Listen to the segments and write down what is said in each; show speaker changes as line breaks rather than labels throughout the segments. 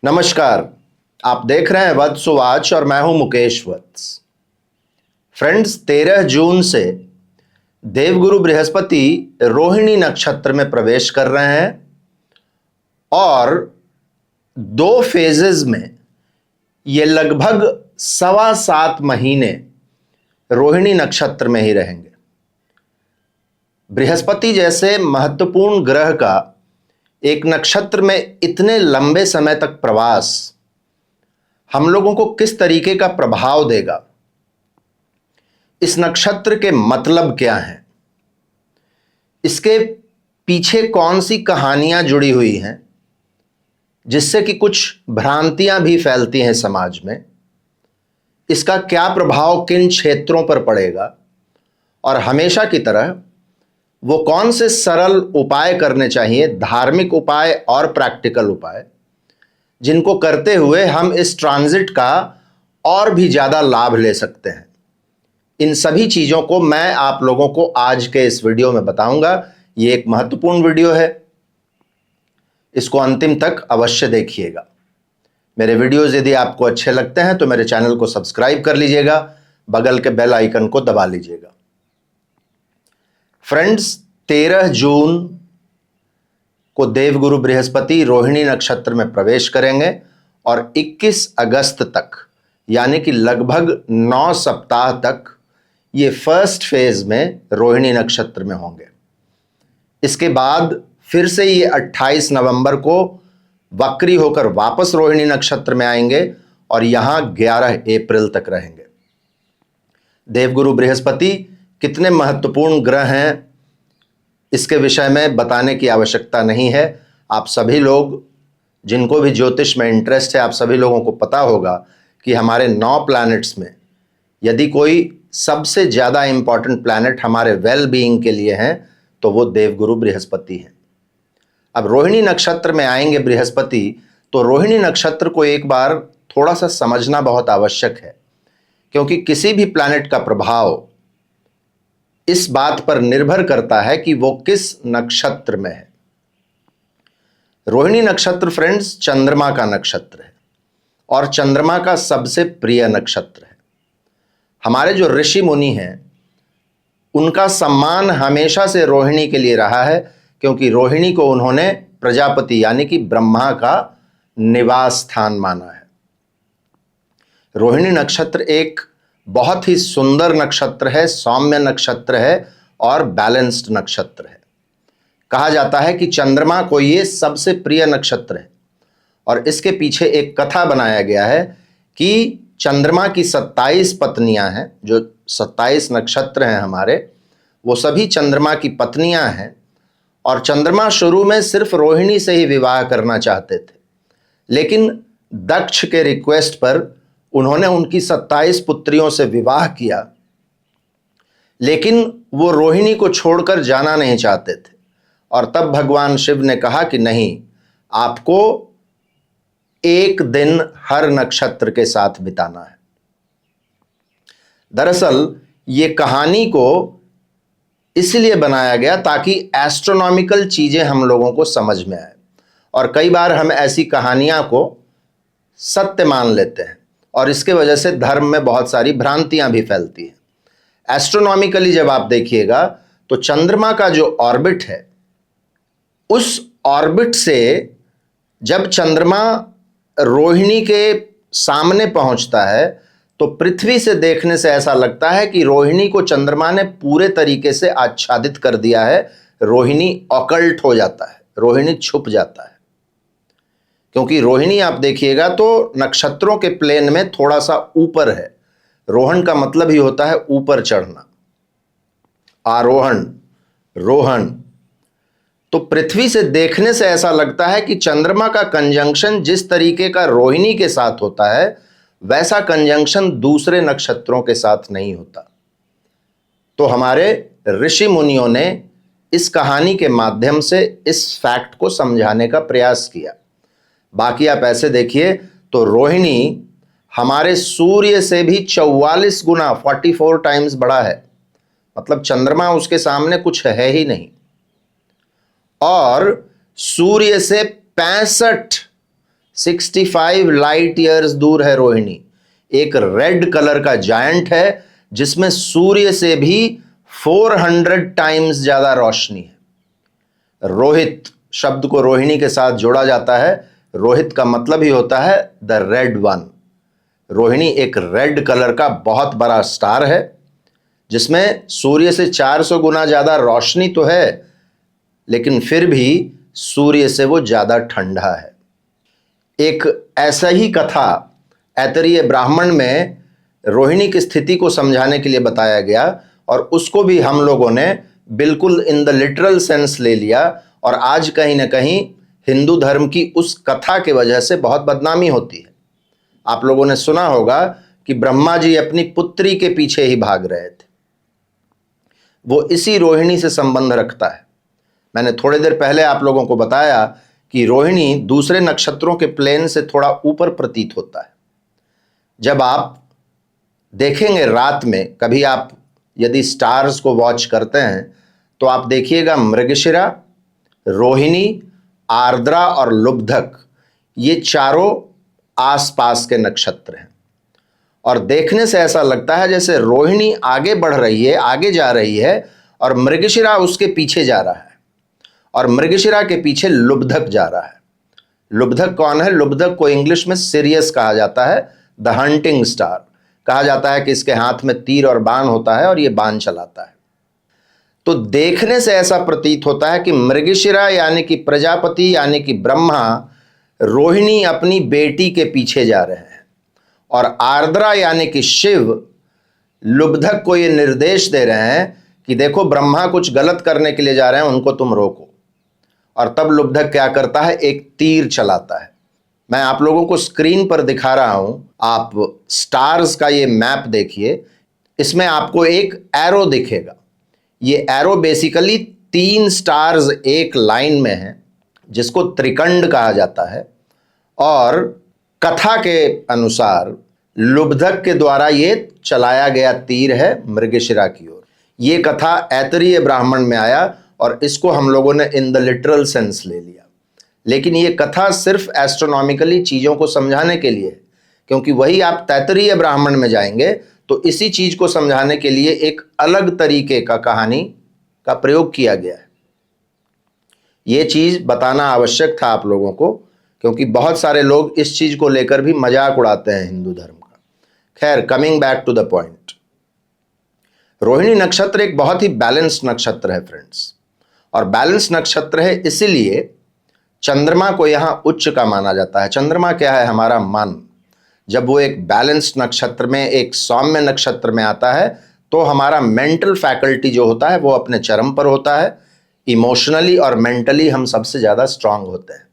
नमस्कार। आप देख रहे हैं वत्स वाच और मैं हूं मुकेश वत्स। फ्रेंड्स, 13 जून से देवगुरु बृहस्पति रोहिणी नक्षत्र में प्रवेश कर रहे हैं और 2 फेजेस में ये लगभग 7.25 महीने रोहिणी नक्षत्र में ही रहेंगे। बृहस्पति जैसे महत्वपूर्ण ग्रह का एक नक्षत्र में इतने लंबे समय तक प्रवास हम लोगों को किस तरीके का प्रभाव देगा, इस नक्षत्र के मतलब क्या हैं, इसके पीछे कौन सी कहानियां जुड़ी हुई हैं जिससे कि कुछ भ्रांतियां भी फैलती हैं समाज में, इसका क्या प्रभाव किन क्षेत्रों पर पड़ेगा और हमेशा की तरह वो कौन से सरल उपाय करने चाहिए, धार्मिक उपाय और प्रैक्टिकल उपाय, जिनको करते हुए हम इस ट्रांजिट का और भी ज़्यादा लाभ ले सकते हैं। इन सभी चीज़ों को मैं आप लोगों को आज के इस वीडियो में बताऊंगा। ये एक महत्वपूर्ण वीडियो है, इसको अंतिम तक अवश्य देखिएगा। मेरे वीडियोज़ यदि आपको अच्छे लगते हैं तो मेरे चैनल को सब्सक्राइब कर लीजिएगा, बगल के बेल आइकन को दबा लीजिएगा। फ्रेंड्स, 13 जून को देवगुरु बृहस्पति रोहिणी नक्षत्र में प्रवेश करेंगे और 21 अगस्त तक यानी कि लगभग 9 सप्ताह तक ये फर्स्ट फेज में रोहिणी नक्षत्र में होंगे। इसके बाद फिर से ये 28 नवंबर को वक्री होकर वापस रोहिणी नक्षत्र में आएंगे और यहां 11 अप्रैल तक रहेंगे। देवगुरु बृहस्पति कितने महत्वपूर्ण ग्रह हैं इसके विषय में बताने की आवश्यकता नहीं है। आप सभी लोग जिनको भी ज्योतिष में इंटरेस्ट है, आप सभी लोगों को पता होगा कि हमारे 9 प्लैनेट्स में यदि कोई सबसे ज़्यादा इंपॉर्टेंट प्लैनेट हमारे वेल बीइंग के लिए हैं तो वो देवगुरु बृहस्पति हैं। अब रोहिणी नक्षत्र में आएंगे बृहस्पति, तो रोहिणी नक्षत्र को एक बार थोड़ा सा समझना बहुत आवश्यक है, क्योंकि किसी भी प्लैनेट का प्रभाव इस बात पर निर्भर करता है कि वो किस नक्षत्र में है। रोहिणी नक्षत्र फ्रेंड्स चंद्रमा का नक्षत्र है और चंद्रमा का सबसे प्रिय नक्षत्र है। हमारे जो ऋषि मुनि हैं उनका सम्मान हमेशा से रोहिणी के लिए रहा है, क्योंकि रोहिणी को उन्होंने प्रजापति यानी कि ब्रह्मा का निवास स्थान माना है। रोहिणी नक्षत्र एक बहुत ही सुंदर नक्षत्र है, सौम्य नक्षत्र है और बैलेंस्ड नक्षत्र है। कहा जाता है कि चंद्रमा को ये सबसे प्रिय नक्षत्र है और इसके पीछे एक कथा बनाया गया है कि चंद्रमा की 27 पत्नियां हैं। जो 27 नक्षत्र हैं हमारे, वो सभी चंद्रमा की पत्नियां हैं और चंद्रमा शुरू में सिर्फ रोहिणी से ही विवाह करना चाहते थे, लेकिन दक्ष के रिक्वेस्ट पर उन्होंने उनकी 27 पुत्रियों से विवाह किया, लेकिन वो रोहिणी को छोड़कर जाना नहीं चाहते थे। और तब भगवान शिव ने कहा कि नहीं, आपको एक दिन हर नक्षत्र के साथ बिताना है। दरअसल ये कहानी को इसलिए बनाया गया ताकि एस्ट्रोनॉमिकल चीजें हम लोगों को समझ में आए, और कई बार हम ऐसी कहानियां को सत्य मान लेते हैं और इसके वजह से धर्म में बहुत सारी भ्रांतियां भी फैलती हैं। एस्ट्रोनॉमिकली जब आप देखिएगा तो चंद्रमा का जो ऑर्बिट है, उस ऑर्बिट से जब चंद्रमा रोहिणी के सामने पहुंचता है तो पृथ्वी से देखने से ऐसा लगता है कि रोहिणी को चंद्रमा ने पूरे तरीके से आच्छादित कर दिया है। रोहिणी ऑकल्ट हो जाता है, रोहिणी छुप जाता है, क्योंकि रोहिणी आप देखिएगा तो नक्षत्रों के प्लेन में थोड़ा सा ऊपर है। रोहन का मतलब ही होता है ऊपर चढ़ना, आरोहण, रोहन। तो पृथ्वी से देखने से ऐसा लगता है कि चंद्रमा का कंजंक्शन जिस तरीके का रोहिणी के साथ होता है, वैसा कंजंक्शन दूसरे नक्षत्रों के साथ नहीं होता। तो हमारे ऋषि मुनियों ने इस कहानी के माध्यम से इस फैक्ट को समझाने का प्रयास किया। बाकी आप ऐसे देखिए तो रोहिणी हमारे सूर्य से भी 44 गुना 44 टाइम्स बड़ा है, मतलब चंद्रमा उसके सामने कुछ है ही नहीं। और सूर्य से 65 65 लाइट ईयर्स दूर है रोहिणी। एक रेड कलर का जायंट है जिसमें सूर्य से भी 400 टाइम्स ज्यादा रोशनी है। रोहित शब्द को रोहिणी के साथ जोड़ा जाता है। रोहित का मतलब ही होता है द रेड वन। रोहिणी एक रेड कलर का बहुत बड़ा स्टार है जिसमें सूर्य से 400 गुना ज्यादा रोशनी तो है, लेकिन फिर भी सूर्य से वो ज्यादा ठंडा है। एक ऐसा ही कथा ऐतरेय ब्राह्मण में रोहिणी की स्थिति को समझाने के लिए बताया गया और उसको भी हम लोगों ने बिल्कुल इन द लिटरल सेंस ले लिया और आज कहीं ना कहीं हिंदू धर्म की उस कथा के वजह से बहुत बदनामी होती है। आप लोगों ने सुना होगा कि ब्रह्मा जी अपनी पुत्री के पीछे ही भाग रहे थे। वो इसी रोहिणी से संबंध रखता है। मैंने थोड़ी देर पहले आप लोगों को बताया कि रोहिणी दूसरे नक्षत्रों के प्लेन से थोड़ा ऊपर प्रतीत होता है। जब आप देखेंगे रात में, कभी आप यदि स्टार्स को वॉच करते हैं तो आप देखिएगा मृगशिरा, रोहिणी, आर्द्रा और लुब्धक, ये चारों आसपास के नक्षत्र हैं और देखने से ऐसा लगता है जैसे रोहिणी आगे बढ़ रही है, आगे जा रही है और मृगशिरा उसके पीछे जा रहा है और मृगशिरा के पीछे लुब्धक जा रहा है। लुब्धक कौन है? लुब्धक को इंग्लिश में सिरियस कहा जाता है, द हंटिंग स्टार। कहा जाता है कि इसके हाथ में तीर और बाण होता है और ये बाण चलाता है। तो देखने से ऐसा प्रतीत होता है कि मृगशिरा यानी कि प्रजापति यानी कि ब्रह्मा रोहिणी अपनी बेटी के पीछे जा रहे हैं और आर्द्रा यानी कि शिव लुब्धक को ये निर्देश दे रहे हैं कि देखो ब्रह्मा कुछ गलत करने के लिए जा रहे हैं, उनको तुम रोको। और तब लुब्धक क्या करता है? एक तीर चलाता है। मैं आप लोगों को स्क्रीन पर दिखा रहा हूं, आप स्टार्स का ये मैप देखिए। इसमें आपको एक एरो दिखेगा। ये एरो बेसिकली 3 स्टार्स एक लाइन में है जिसको त्रिकंड कहा जाता है और कथा के अनुसार लुब्धक के द्वारा ये चलाया गया तीर है मृगशिरा की ओर। ये कथा ऐतरेय ब्राह्मण में आया और इसको हम लोगों ने इन द लिटरल सेंस ले लिया। लेकिन ये कथा सिर्फ एस्ट्रोनॉमिकली चीजों को समझाने के लिए है, क्योंकि वही आप तैत्तरीय ब्राह्मण में जाएंगे तो इसी चीज को समझाने के लिए एक अलग तरीके का कहानी का प्रयोग किया गया है। ये चीज बताना आवश्यक था आप लोगों को, क्योंकि बहुत सारे लोग इस चीज को लेकर भी मजाक उड़ाते हैं हिंदू धर्म का। खैर, coming back to the point, Rohini नक्षत्र एक बहुत ही बैलेंस्ड नक्षत्र है फ्रेंड्स। और बैलेंस नक्षत्र है इसीलिए चंद्रमा को यहां उच्च का माना जाता है। चंद्रमा क्या है? हमारा मन। जब वो एक बैलेंस्ड नक्षत्र में, एक सौम्य नक्षत्र में आता है तो हमारा मेंटल फैकल्टी जो होता है वो अपने चरम पर होता है। इमोशनली और मेंटली हम सबसे ज्यादा स्ट्रांग होते हैं।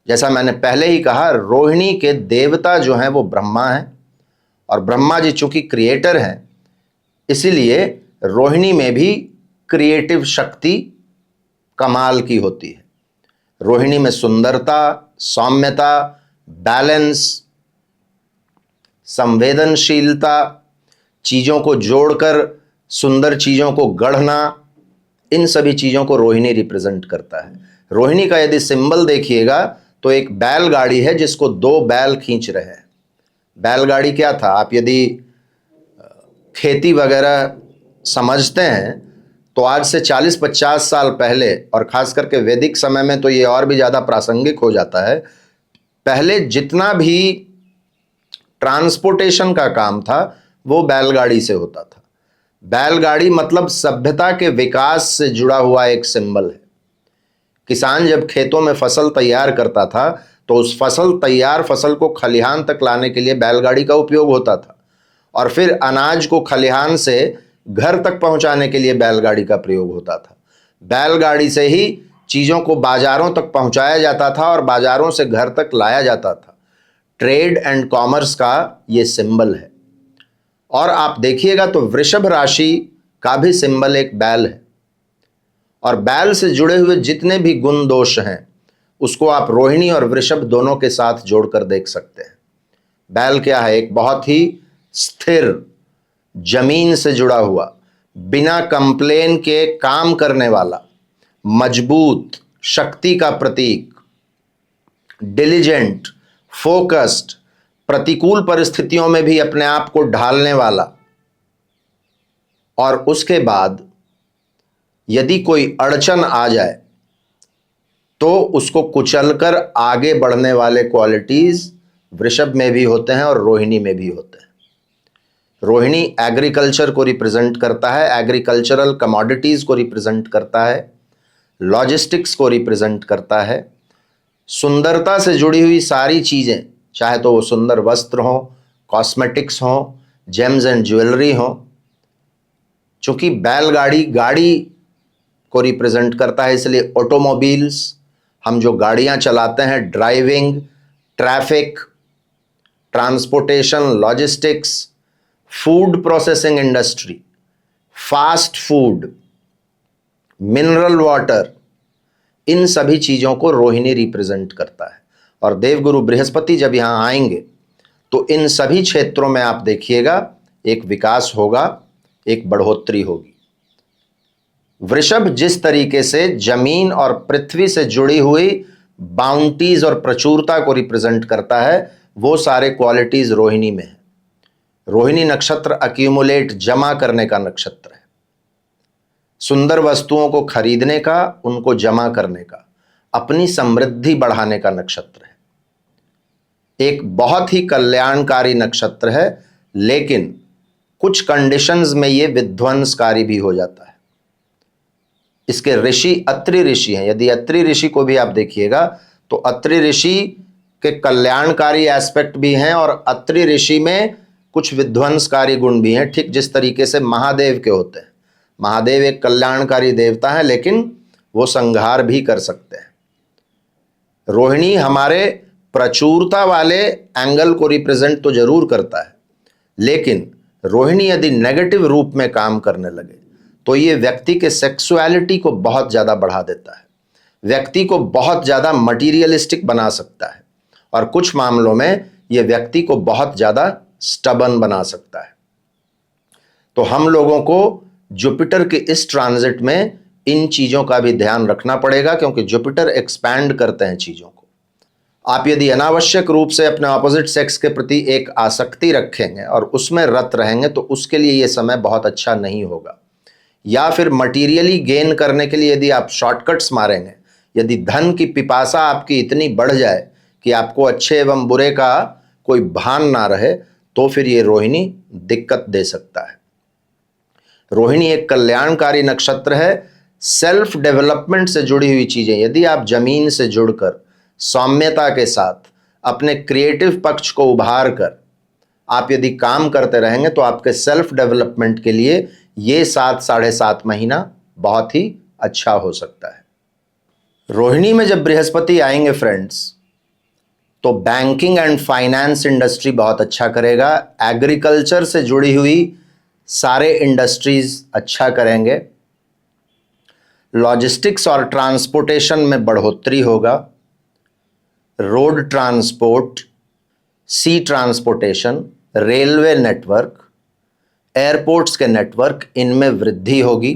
जैसा मैंने पहले ही कहा, रोहिणी के देवता जो हैं वो ब्रह्मा हैं और ब्रह्मा जी चूंकि क्रिएटर हैं, इसीलिए रोहिणी में भी क्रिएटिव शक्ति कमाल की होती है। रोहिणी में सुंदरता, सौम्यता, बैलेंस, संवेदनशीलता, चीजों को जोड़कर सुंदर चीजों को गढ़ना, इन सभी चीजों को रोहिणी रिप्रेजेंट करता है। रोहिणी का यदि सिंबल देखिएगा तो एक बैलगाड़ी है जिसको 2 बैल खींच रहे हैं। बैलगाड़ी क्या था? आप यदि खेती वगैरह समझते हैं तो आज से 40-50 साल पहले, और खास करके वैदिक समय में तो ये और भी ज़्यादा प्रासंगिक हो जाता है, पहले जितना भी ट्रांसपोर्टेशन का काम था वो बैलगाड़ी से होता था। बैलगाड़ी मतलब सभ्यता के विकास से जुड़ा हुआ एक सिंबल है। किसान जब खेतों में फसल तैयार करता था तो उस तैयार फसल को खलिहान तक लाने के लिए बैलगाड़ी का उपयोग होता था और फिर अनाज को खलिहान से घर तक पहुंचाने के लिए बैलगाड़ी का प्रयोग होता था। बैलगाड़ी से ही चीज़ों को बाजारों तक पहुंचाया जाता था और बाजारों से घर तक लाया जाता था। ट्रेड एंड कॉमर्स का ये सिंबल है। और आप देखिएगा तो वृषभ राशि का भी सिंबल एक बैल है और बैल से जुड़े हुए जितने भी गुण दोष हैं उसको आप रोहिणी और वृषभ दोनों के साथ जोड़कर देख सकते हैं। बैल क्या है? एक बहुत ही स्थिर, जमीन से जुड़ा हुआ, बिना कंप्लेन के काम करने वाला, मजबूत, शक्ति का प्रतीक। डिलिजेंट, फोकस्ड, प्रतिकूल परिस्थितियों में भी अपने आप को ढालने वाला, और उसके बाद यदि कोई अड़चन आ जाए तो उसको कुचलकर आगे बढ़ने वाले क्वालिटीज वृषभ में भी होते हैं और रोहिणी में भी होते हैं। रोहिणी एग्रीकल्चर को रिप्रेजेंट करता है, एग्रीकल्चरल कमोडिटीज को रिप्रेजेंट करता है, लॉजिस्टिक्स को रिप्रेजेंट करता है, सुंदरता से जुड़ी हुई सारी चीजें, चाहे तो वो सुंदर वस्त्र हो, कॉस्मेटिक्स हो, जेम्स एंड ज्वेलरी हो। चूंकि बैलगाड़ी गाड़ी को रिप्रेजेंट करता है, इसलिए ऑटोमोबाइल्स, हम जो गाड़ियां चलाते हैं, driving, traffic, transportation, logistics, food processing industry, fast food, mineral water, इन सभी चीजों को रोहिणी रिप्रेजेंट करता है। और देवगुरु बृहस्पति जब यहां आएंगे तो इन सभी क्षेत्रों में आप देखिएगा एक विकास होगा, एक बढ़ोतरी होगी। वृषभ जिस तरीके से जमीन और पृथ्वी से जुड़ी हुई बाउंटीज और प्रचुरता को रिप्रेजेंट करता है, वो सारे क्वालिटीज रोहिणी में है। रोहिणी नक्षत्र अक्यूमुलेट, जमा करने का नक्षत्र है, सुंदर वस्तुओं को खरीदने का, उनको जमा करने का, अपनी समृद्धि बढ़ाने का नक्षत्र है। एक बहुत ही कल्याणकारी नक्षत्र है, लेकिन कुछ कंडीशंस में ये विध्वंसकारी भी हो जाता है। इसके ऋषि अत्रि ऋषि हैं। यदि अत्रि ऋषि को भी आप देखिएगा तो अत्रि ऋषि के कल्याणकारी एस्पेक्ट भी हैं और अत्रि ऋषि में कुछ विध्वंसकारी गुण भी हैं, ठीक जिस तरीके से महादेव के होते हैं। महादेव एक कल्याणकारी देवता है, लेकिन वो संहार भी कर सकते हैं। रोहिणी हमारे प्रचुरता वाले एंगल को रिप्रेजेंट तो जरूर करता है, लेकिन रोहिणी यदि नेगेटिव रूप में काम करने लगे तो ये व्यक्ति के सेक्सुअलिटी को बहुत ज्यादा बढ़ा देता है, व्यक्ति को बहुत ज्यादा मटीरियलिस्टिक बना सकता है, और कुछ मामलों में ये व्यक्ति को बहुत ज्यादा स्टबन बना सकता है। तो हम लोगों को जुपिटर के इस ट्रांजिट में इन चीजों का भी ध्यान रखना पड़ेगा, क्योंकि जुपिटर एक्सपैंड करते हैं चीजों को। आप यदि अनावश्यक रूप से अपने ऑपोजिट सेक्स के प्रति एक आसक्ति रखेंगे और उसमें रत रहेंगे तो उसके लिए यह समय बहुत अच्छा नहीं होगा। या फिर मटीरियली गेन करने के लिए यदि आप शॉर्टकट्स मारेंगे, यदि धन की पिपासा आपकी इतनी बढ़ जाए कि आपको अच्छे एवं बुरे का कोई भान ना रहे, तो फिर ये रोहिणी दिक्कत दे सकता है। रोहिणी एक कल्याणकारी नक्षत्र है। सेल्फ डेवलपमेंट से जुड़ी हुई चीजें, यदि आप जमीन से जुड़कर सौम्यता के साथ अपने क्रिएटिव पक्ष को उभार कर आप यदि काम करते रहेंगे तो आपके सेल्फ डेवलपमेंट के लिए ये 7-7.5 महीना बहुत ही अच्छा हो सकता है। रोहिणी में जब बृहस्पति आएंगे फ्रेंड्स, तो बैंकिंग एंड फाइनेंस इंडस्ट्री बहुत अच्छा करेगा, एग्रीकल्चर से जुड़ी हुई सारे इंडस्ट्रीज अच्छा करेंगे, लॉजिस्टिक्स और ट्रांसपोर्टेशन में बढ़ोतरी होगा, रोड ट्रांसपोर्ट, सी ट्रांसपोर्टेशन, रेलवे नेटवर्क, एयरपोर्ट्स के नेटवर्क, इनमें वृद्धि होगी,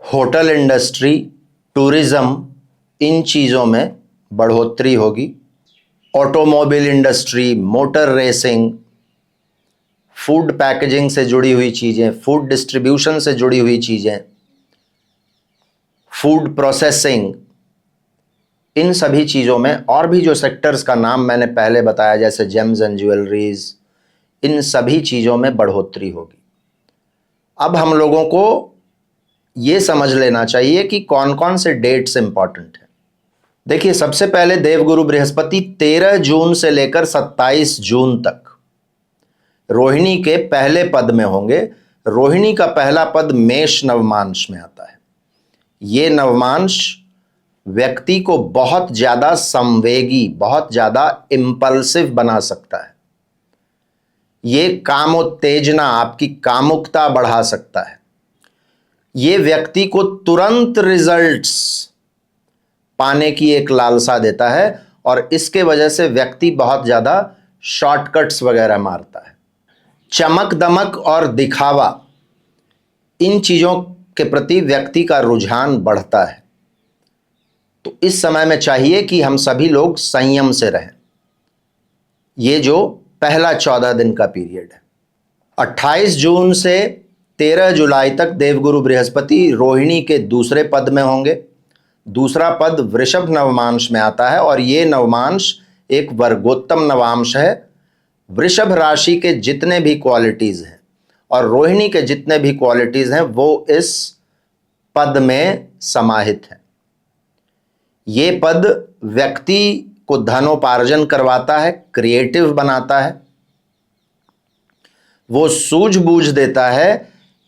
होटल इंडस्ट्री, टूरिज्म, इन चीज़ों में बढ़ोतरी होगी, automobile industry, motor racing, food packaging से जुड़ी हुई चीज़ें, फूड डिस्ट्रीब्यूशन से जुड़ी हुई चीज़ें, फूड प्रोसेसिंग, इन सभी चीज़ों में, और भी जो सेक्टर्स का नाम मैंने पहले बताया जैसे जेम्स एंड ज्वेलरीज, इन सभी चीज़ों में बढ़ोतरी होगी। अब हम लोगों को ये समझ लेना चाहिए कि कौन कौन से डेट्स इंपॉर्टेंट हैं। देखिए, सबसे पहले देवगुरु बृहस्पति 13 जून से लेकर 27 जून तक रोहिणी के पहले पद में होंगे। रोहिणी का पहला पद मेष नवमांश में आता है। ये नवमांश व्यक्ति को बहुत ज्यादा संवेगी, बहुत ज्यादा इंपल्सिव बना सकता है। ये कामोत्तेजना, आपकी कामुकता बढ़ा सकता है। ये व्यक्ति को तुरंत रिजल्ट्स पाने की एक लालसा देता है, और इसके वजह से व्यक्ति बहुत ज्यादा शॉर्टकट्स वगैरह मारता है। चमक दमक और दिखावा, इन चीजों के प्रति व्यक्ति का रुझान बढ़ता है। तो इस समय में चाहिए कि हम सभी लोग संयम से रहें। ये जो पहला 14 दिन का पीरियड है, 28 जून से 13 जुलाई तक देवगुरु बृहस्पति रोहिणी के दूसरे पद में होंगे। दूसरा पद वृषभ नवमांश में आता है और ये नवमांश एक वर्गोत्तम नवांश है। वृषभ राशि के जितने भी क्वालिटीज हैं और रोहिणी के जितने भी क्वालिटीज हैं वो इस पद में समाहित हैं। ये पद व्यक्ति को धनोपार्जन करवाता है, क्रिएटिव बनाता है। वो सूझबूझ देता है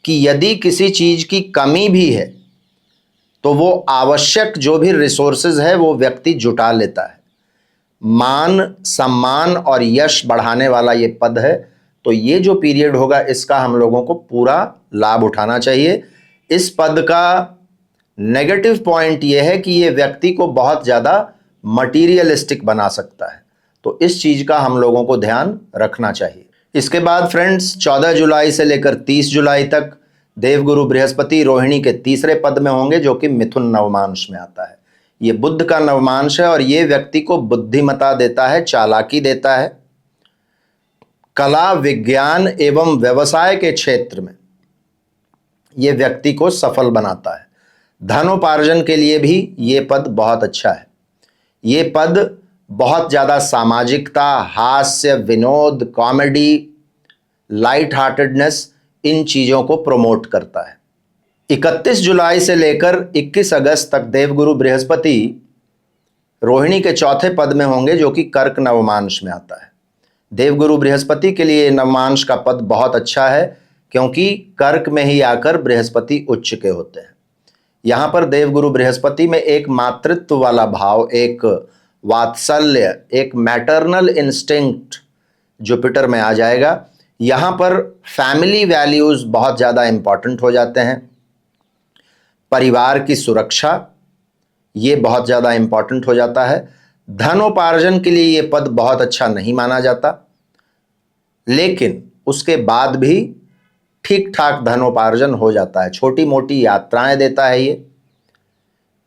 कि यदि किसी चीज की कमी भी है तो वो आवश्यक जो भी रिसोर्सेज है वो व्यक्ति जुटा लेता है। मान, सम्मान और यश बढ़ाने वाला ये पद है। तो ये जो पीरियड होगा इसका हम लोगों को पूरा लाभ उठाना चाहिए। इस पद का नेगेटिव पॉइंट ये है कि ये व्यक्ति को बहुत ज़्यादा मटीरियलिस्टिक बना सकता है, तो इस चीज़ का हम लोगों को ध्यान रखना चाहिए। इसके बाद फ्रेंड्स 14 जुलाई से लेकर 30 जुलाई तक देवगुरु बृहस्पति रोहिणी के तीसरे पद में होंगे जो कि मिथुन नवमांश में आता है। ये बुध का नवमांश है और ये व्यक्ति को बुद्धिमता देता है, चालाकी देता है। कला, विज्ञान एवं व्यवसाय के क्षेत्र में ये व्यक्ति को सफल बनाता है। धनोपार्जन के लिए भी ये पद बहुत अच्छा है। ये पद बहुत ज़्यादा सामाजिकता, हास्य, विनोद, कॉमेडी, लाइट हार्टेडनेस, इन चीज़ों को प्रमोट करता है। 31 जुलाई से लेकर 21 अगस्त तक देवगुरु बृहस्पति रोहिणी के चौथे पद में होंगे जो कि कर्क नवमांश में आता है। देवगुरु बृहस्पति के लिए नवमांश का पद बहुत अच्छा है क्योंकि कर्क में ही आकर बृहस्पति उच्च के होते हैं। यहाँ पर देवगुरु बृहस्पति में एक मातृत्व वाला भाव, एक वात्सल्य, एक मैटरनल इंस्टिंक्ट जुपिटर में आ जाएगा। यहाँ पर फैमिली वैल्यूज बहुत ज़्यादा इंपॉर्टेंट हो जाते हैं। परिवार की सुरक्षा ये बहुत ज़्यादा इंपॉर्टेंट हो जाता है। धनोपार्जन के लिए ये पद बहुत अच्छा नहीं माना जाता, लेकिन उसके बाद भी ठीक ठाक धनोपार्जन हो जाता है। छोटी मोटी यात्राएं देता है ये।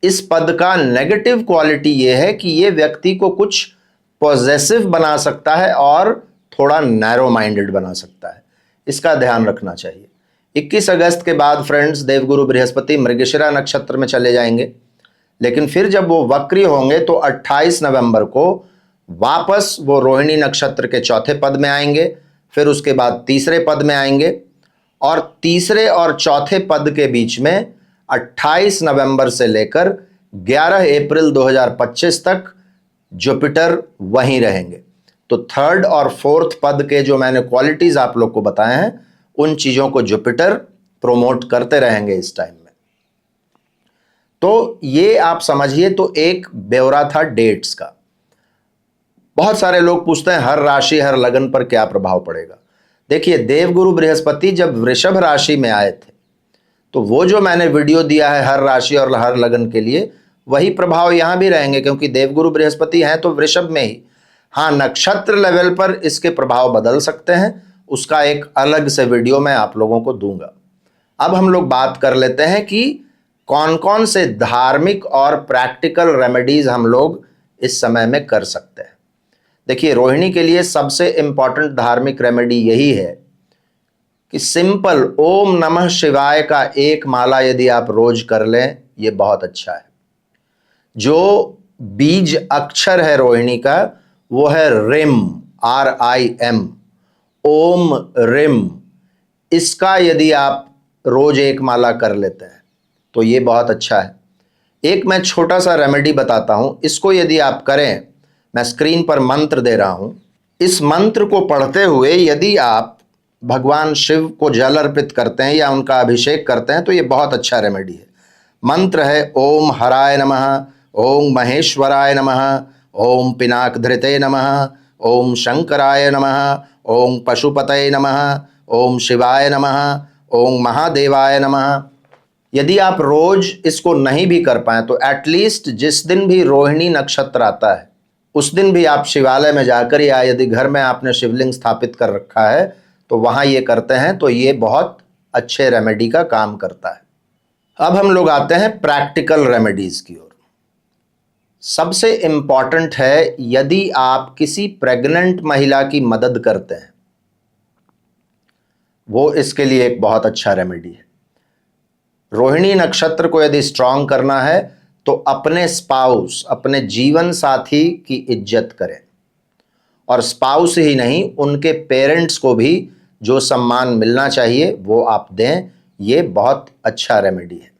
इस पद का नेगेटिव क्वालिटी ये है कि ये व्यक्ति को कुछ पॉजेसिव बना सकता है और थोड़ा नैरो माइंडेड बना सकता है। इसका ध्यान रखना चाहिए। 21 अगस्त के बाद फ्रेंड्स देवगुरु बृहस्पति मृगशिरा नक्षत्र में चले जाएंगे, लेकिन फिर जब वो वक्री होंगे तो 28 नवंबर को वापस वो रोहिणी नक्षत्र के चौथे पद में आएंगे। फिर उसके बाद तीसरे पद में आएंगे और तीसरे और चौथे पद के बीच में 28 नवंबर से लेकर 11 अप्रैल 2025 तक जुपिटर वहीं रहेंगे। तो थर्ड और फोर्थ पद के जो मैंने क्वालिटीज आप लोग को बताए हैं उन चीजों को जुपिटर प्रोमोट करते रहेंगे इस टाइम में। तो ये आप समझिए, तो एक ब्यौरा था डेट्स का। बहुत सारे लोग पूछते हैं हर राशि हर लगन पर क्या प्रभाव पड़ेगा। देखिए, देवगुरु बृहस्पति जब वृषभ राशि में आए थे तो वो जो मैंने वीडियो दिया है हर राशि और हर लगन के लिए, वही प्रभाव यहां भी रहेंगे क्योंकि देवगुरु बृहस्पति हैं तो वृषभ में ही। हाँ, नक्षत्र लेवल पर इसके प्रभाव बदल सकते हैं, उसका एक अलग से वीडियो मैं आप लोगों को दूंगा। अब हम लोग बात कर लेते हैं कि कौन कौन से धार्मिक और प्रैक्टिकल रेमेडीज हम लोग इस समय में कर सकते हैं। देखिए, रोहिणी के लिए सबसे इंपॉर्टेंट धार्मिक रेमेडी यही है कि सिंपल ओम नमः शिवाय का एक माला यदि आप रोज कर लें, ये बहुत अच्छा है। जो बीज अक्षर है रोहिणी का वो है रिम, RIM, ओम रिम। इसका यदि आप रोज एक माला कर लेते हैं तो ये बहुत अच्छा है। एक मैं छोटा सा रेमेडी बताता हूं, इसको यदि आप करें, मैं स्क्रीन पर मंत्र दे रहा हूं, इस मंत्र को पढ़ते हुए यदि आप भगवान शिव को जल अर्पित करते हैं या उनका अभिषेक करते हैं तो ये बहुत अच्छा रेमेडी है। मंत्र है ओम हराय नमः, ओम महेश्वराय नमः, ओम पिनाकधृते नमः, ओम शंकराय नमः, ओम पशुपतये नमः, ओम शिवाय नमः, ओम महादेवाय नमः। यदि आप रोज इसको नहीं भी कर पाए तो एटलीस्ट जिस दिन भी रोहिणी नक्षत्र आता है उस दिन भी आप शिवालय में जाकर, या यदि घर में आपने शिवलिंग स्थापित कर रखा है तो वहां ये करते हैं तो ये बहुत अच्छे रेमेडी का काम करता है। अब हम लोग आते हैं प्रैक्टिकल रेमेडीज की ओर। सबसे इंपॉर्टेंट है, यदि आप किसी प्रेग्नेंट महिला की मदद करते हैं, वो इसके लिए एक बहुत अच्छा रेमेडी है। रोहिणी नक्षत्र को यदि स्ट्रांग करना है तो अपने स्पाउस, अपने जीवन साथी की इज्जत करें, और स्पाउस ही नहीं, उनके पेरेंट्स को भी जो सम्मान मिलना चाहिए वो आप दें। ये बहुत अच्छा रेमेडी है।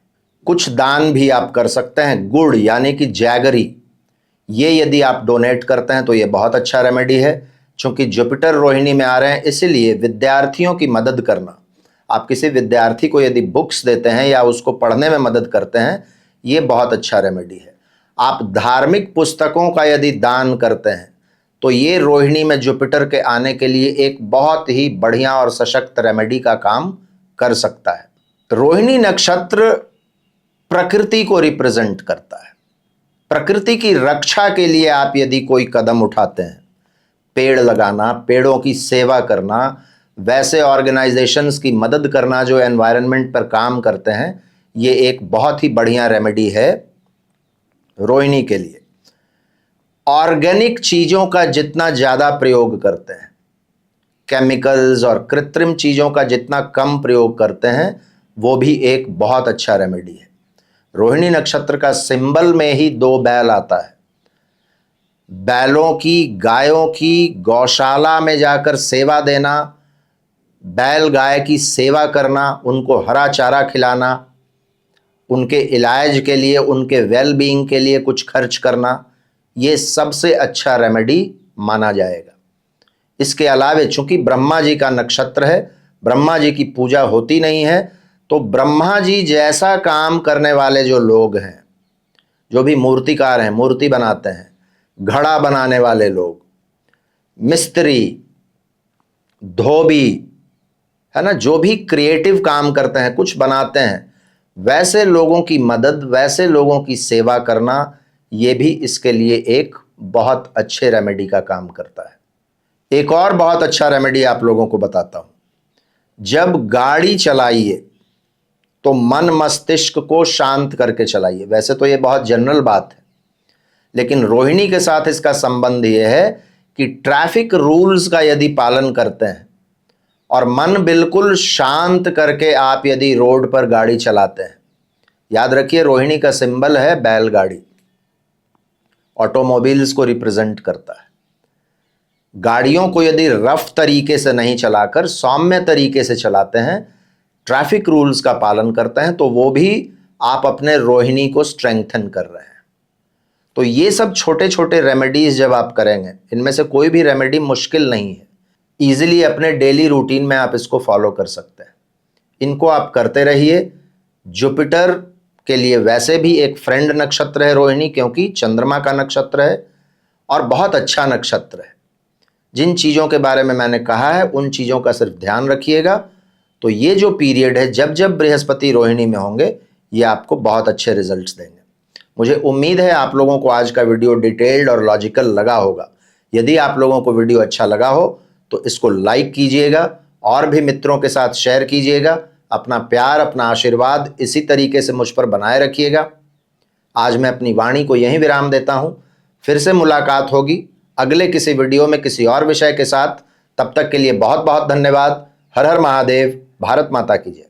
कुछ दान भी आप कर सकते हैं। गुड़ यानी कि जैगरी, ये यदि आप डोनेट करते हैं तो ये बहुत अच्छा रेमेडी है। चूंकि जुपिटर रोहिणी में आ रहे हैं, इसीलिए विद्यार्थियों की मदद करना, आप किसी विद्यार्थी को यदि बुक्स देते हैं या उसको पढ़ने में मदद करते हैं, ये बहुत अच्छा रेमेडी है। आप धार्मिक पुस्तकों का यदि दान करते हैं तो ये रोहिणी में जुपिटर के आने के लिए एक बहुत ही बढ़िया और सशक्त रेमेडी का काम कर सकता है। रोहिणी नक्षत्र प्रकृति को रिप्रेजेंट करता है। प्रकृति की रक्षा के लिए आप यदि कोई कदम उठाते हैं, पेड़ लगाना, पेड़ों की सेवा करना, वैसे ऑर्गेनाइजेशंस की मदद करना जो एनवायरनमेंट पर काम करते हैं, ये एक बहुत ही बढ़िया रेमेडी है रोहिणी के लिए। ऑर्गेनिक चीज़ों का जितना ज़्यादा प्रयोग करते हैं, केमिकल्स और कृत्रिम चीज़ों का जितना कम प्रयोग करते हैं, वो भी एक बहुत अच्छा रेमेडी है। रोहिणी नक्षत्र का सिंबल में ही 2 बैल आता है। बैलों की, गायों की गौशाला में जाकर सेवा देना, बैल गाय की सेवा करना, उनको हरा चारा खिलाना, उनके इलाज के लिए, उनके वेल बीइंग के लिए कुछ खर्च करना, ये सबसे अच्छा रेमेडी माना जाएगा। इसके अलावे चूंकि ब्रह्मा जी का नक्षत्र है, ब्रह्मा जी की पूजा होती नहीं है, तो ब्रह्मा जी जैसा काम करने वाले जो लोग हैं, जो भी मूर्तिकार हैं, मूर्ति बनाते हैं, घड़ा बनाने वाले लोग, मिस्त्री, धोबी, है ना, जो भी क्रिएटिव काम करते हैं, कुछ बनाते हैं, वैसे लोगों की मदद, वैसे लोगों की सेवा करना, ये भी इसके लिए एक बहुत अच्छे रेमेडी का काम करता है। एक और बहुत अच्छा रेमेडी आप लोगों को बताता हूं। जब गाड़ी चलाइए तो मन मस्तिष्क को शांत करके चलाइए। वैसे तो ये बहुत जनरल बात है, लेकिन रोहिणी के साथ इसका संबंध ये है कि ट्रैफिक रूल्स का यदि पालन करते हैं और मन बिल्कुल शांत करके आप यदि रोड पर गाड़ी चलाते हैं, याद रखिए रोहिणी का सिंबल है बैलगाड़ी, ऑटोमोबाइल्स को रिप्रेजेंट करता है। गाड़ियों को यदि रफ तरीके से नहीं चलाकर सौम्य तरीके से चलाते हैं, ट्रैफिक रूल्स का पालन करते हैं, तो वो भी आप अपने रोहिणी को स्ट्रेंथन कर रहे हैं। तो ये सब छोटे छोटे रेमेडीज जब आप करेंगे, इनमें से कोई भी रेमेडी मुश्किल नहीं है, ईजिली अपने डेली रूटीन में आप इसको फॉलो कर सकते हैं। इनको आप करते रहिए। जुपिटर के लिए वैसे भी एक फ्रेंड नक्षत्र है रोहिणी, क्योंकि चंद्रमा का नक्षत्र है और बहुत अच्छा नक्षत्र है। जिन चीज़ों के बारे में मैंने कहा है, उन चीज़ों का सिर्फ ध्यान रखिएगा। तो ये जो पीरियड है, जब जब बृहस्पति रोहिणी में होंगे, ये आपको बहुत अच्छे रिजल्ट्स देंगे। मुझे उम्मीद है आप लोगों को आज का वीडियो डिटेल्ड और लॉजिकल लगा होगा। यदि आप लोगों को वीडियो अच्छा लगा हो तो इसको लाइक कीजिएगा और भी मित्रों के साथ शेयर कीजिएगा। अपना प्यार, अपना आशीर्वाद इसी तरीके से मुझ पर बनाए रखिएगा। आज मैं अपनी वाणी को यहीं विराम देता हूं। फिर से मुलाकात होगी अगले किसी वीडियो में किसी और विषय के साथ। तब तक के लिए बहुत बहुत धन्यवाद। हर हर महादेव। भारत माता की जय।